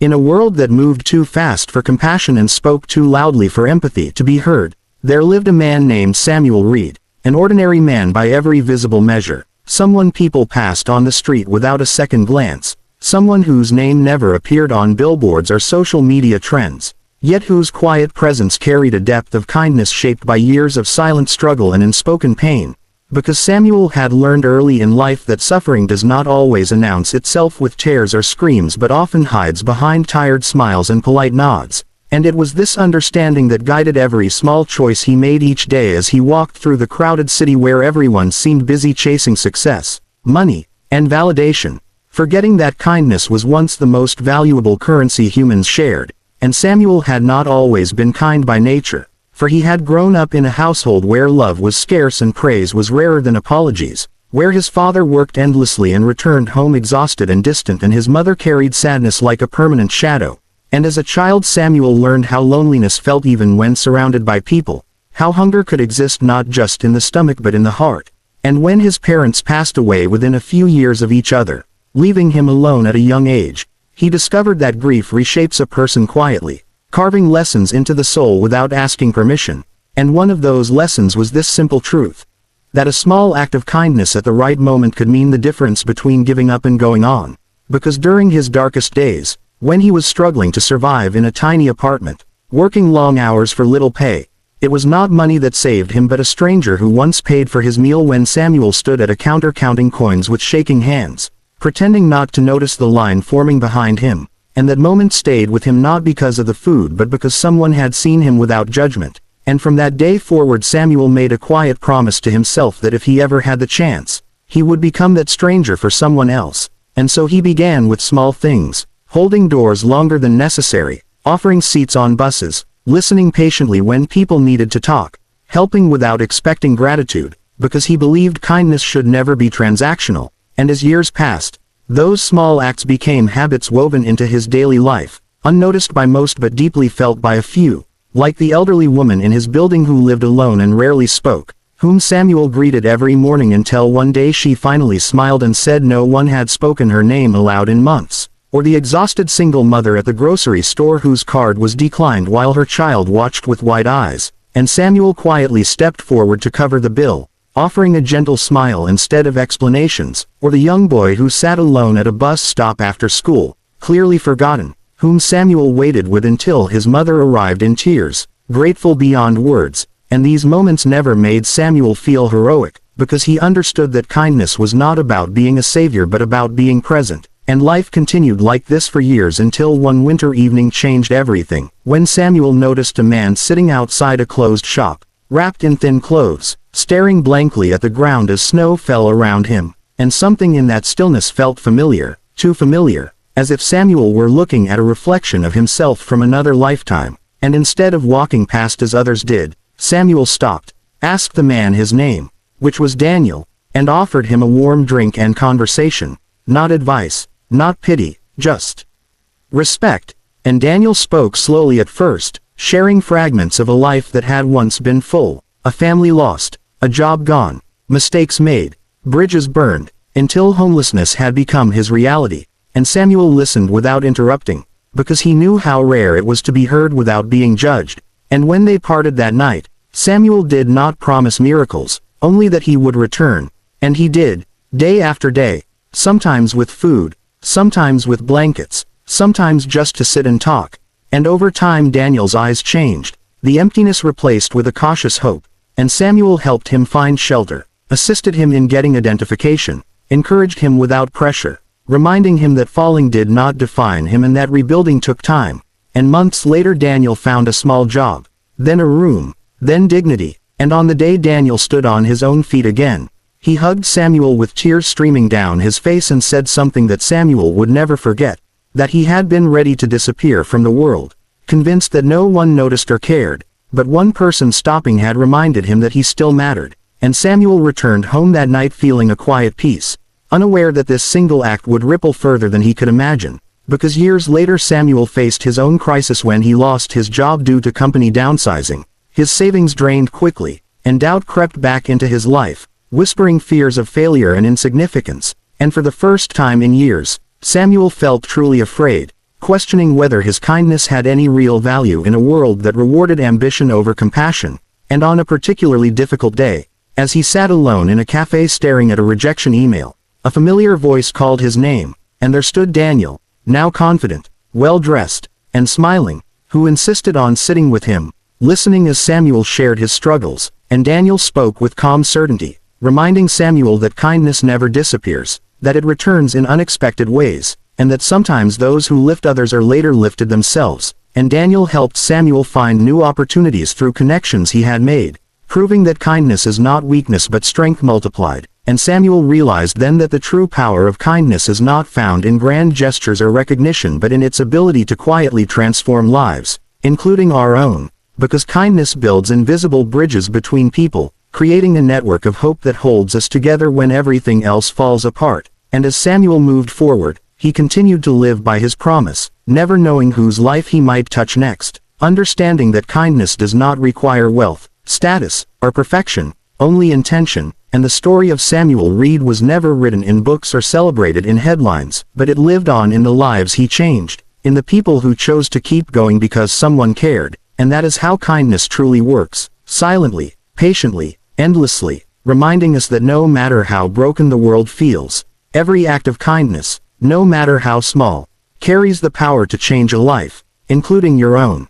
In a world that moved too fast for compassion and spoke too loudly for empathy to be heard, there lived a man named Samuel Reed, an ordinary man by every visible measure, someone people passed on the street without a second glance, someone whose name never appeared on billboards or social media trends, yet whose quiet presence carried a depth of kindness shaped by years of silent struggle and unspoken pain. Because Samuel had learned early in life that suffering does not always announce itself with tears or screams but often hides behind tired smiles and polite nods, and it was this understanding that guided every small choice he made each day as he walked through the crowded city where everyone seemed busy chasing success, money, and validation, forgetting that kindness was once the most valuable currency humans shared. And Samuel had not always been kind by nature, for he had grown up in a household where love was scarce and praise was rarer than apologies, where his father worked endlessly and returned home exhausted and distant and his mother carried sadness like a permanent shadow. And as a child Samuel learned how loneliness felt even when surrounded by people, how hunger could exist not just in the stomach but in the heart, and when his parents passed away within a few years of each other, leaving him alone at a young age, he discovered that grief reshapes a person quietly, carving lessons into the soul without asking permission, and one of those lessons was this simple truth: that a small act of kindness at the right moment could mean the difference between giving up and going on. Because during his darkest days, when he was struggling to survive in a tiny apartment, working long hours for little pay, it was not money that saved him but a stranger who once paid for his meal when Samuel stood at a counter counting coins with shaking hands, pretending not to notice the line forming behind him. And that moment stayed with him not because of the food but because someone had seen him without judgment, and from that day forward Samuel made a quiet promise to himself that if he ever had the chance, he would become that stranger for someone else. And so he began with small things, holding doors longer than necessary, offering seats on buses, listening patiently when people needed to talk, helping without expecting gratitude, because he believed kindness should never be transactional. And as years passed, those small acts became habits woven into his daily life, unnoticed by most but deeply felt by a few, like the elderly woman in his building who lived alone and rarely spoke, whom Samuel greeted every morning until one day she finally smiled and said no one had spoken her name aloud in months, or the exhausted single mother at the grocery store whose card was declined while her child watched with wide eyes, and Samuel quietly stepped forward to cover the bill, offering a gentle smile instead of explanations, or the young boy who sat alone at a bus stop after school, clearly forgotten, whom Samuel waited with until his mother arrived in tears, grateful beyond words. And these moments never made Samuel feel heroic, because he understood that kindness was not about being a savior but about being present. And life continued like this for years until one winter evening changed everything, when Samuel noticed a man sitting outside a closed shop, wrapped in thin clothes, staring blankly at the ground as snow fell around him, and something in that stillness felt familiar, too familiar, as if Samuel were looking at a reflection of himself from another lifetime. And instead of walking past as others did, Samuel stopped, asked the man his name, which was Daniel, and offered him a warm drink and conversation, not advice, not pity, just respect. And Daniel spoke slowly at first, sharing fragments of a life that had once been full, a family lost, a job gone, mistakes made, bridges burned, until homelessness had become his reality. And Samuel listened without interrupting, because he knew how rare it was to be heard without being judged. And when they parted that night, Samuel did not promise miracles, only that he would return. And he did, day after day, sometimes with food, sometimes with blankets, sometimes just to sit and talk. And over time Daniel's eyes changed, the emptiness replaced with a cautious hope. And Samuel helped him find shelter, assisted him in getting identification, encouraged him without pressure, reminding him that falling did not define him and that rebuilding took time. And months later Daniel found a small job, then a room, then dignity. And on the day Daniel stood on his own feet again, he hugged Samuel with tears streaming down his face and said something that Samuel would never forget, that he had been ready to disappear from the world, convinced that no one noticed or cared, but one person stopping had reminded him that he still mattered. And Samuel returned home that night feeling a quiet peace, unaware that this single act would ripple further than he could imagine. Because years later Samuel faced his own crisis when he lost his job due to company downsizing, his savings drained quickly, and doubt crept back into his life, whispering fears of failure and insignificance. And for the first time in years, Samuel felt truly afraid, questioning whether his kindness had any real value in a world that rewarded ambition over compassion. And on a particularly difficult day, as he sat alone in a cafe staring at a rejection email, a familiar voice called his name, and there stood Daniel, now confident, well-dressed, and smiling, who insisted on sitting with him, listening as Samuel shared his struggles. And Daniel spoke with calm certainty, reminding Samuel that kindness never disappears, that it returns in unexpected ways, and that sometimes those who lift others are later lifted themselves. And Daniel helped Samuel find new opportunities through connections he had made, proving that kindness is not weakness but strength multiplied. And Samuel realized then that the true power of kindness is not found in grand gestures or recognition but in its ability to quietly transform lives, including our own, because kindness builds invisible bridges between people, creating a network of hope that holds us together when everything else falls apart. And as Samuel moved forward, he continued to live by his promise, never knowing whose life he might touch next, understanding that kindness does not require wealth, status, or perfection, only intention. And the story of Samuel Reed was never written in books or celebrated in headlines, but it lived on in the lives he changed, in the people who chose to keep going because someone cared. And that is how kindness truly works, silently, patiently, endlessly, reminding us that no matter how broken the world feels, every act of kindness, no matter how small, carries the power to change a life, including your own.